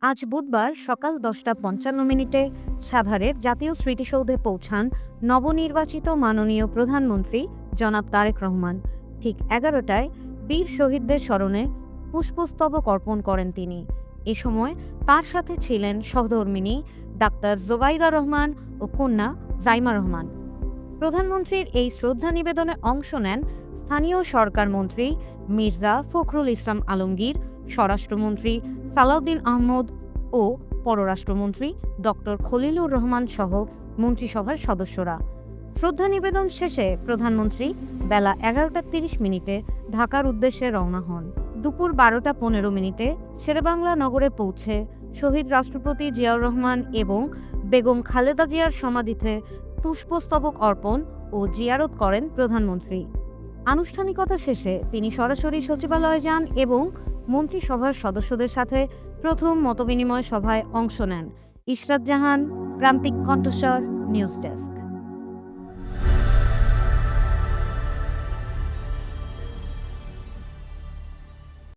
আজ বুধবার সকাল 10:55 সাভারের জাতীয় স্মৃতিসৌধে পৌঁছান নবনির্বাচিত মাননীয় প্রধানমন্ত্রী জনাব তারেক রহমান। ঠিক 11টায় বীর শহীদদের স্মরণে পুষ্পস্তবক অর্পণ করেন তিনি। এ সময় তার সাথে ছিলেন সহধর্মিণী ডাক্তার জোবাইদা রহমান ও কন্যা জাইমা রহমান। প্রধানমন্ত্রীর এই শ্রদ্ধা নিবেদনে অংশ নেন স্থানীয় সরকার মন্ত্রী মির্জা ফখরুল ইসলাম আলমগীর, স্বরাষ্ট্রমন্ত্রী সালাউদ্দিন আহমদ ও পররাষ্ট্রমন্ত্রী ডক্টর খলিলুর রহমান সহ মন্ত্রিসভার সদস্যরা। শ্রদ্ধা নিবেদন শেষে প্রধানমন্ত্রী বেলা 11:30 ঢাকার উদ্দেশ্যে রওনা হন। দুপুর 12:15 শেরেবাংলা নগরে পৌঁছে শহীদ রাষ্ট্রপতি জিয়াউর রহমান এবং বেগম খালেদা জিয়ার সমাধিতে পুষ্পস্তবক অর্পণ ও জিয়ারত করেন প্রধানমন্ত্রী। আনুষ্ঠানিকতা শেষে তিনি সরাসরি সচিবালয়ে যান এবং মন্ত্রিসভার সদস্যদের সাথে প্রথম মতবিনিময় সভায় অংশ নেন। ইশরাত জাহান, প্রান্তিক কণ্ঠস্বর, নিউজ ডেস্ক।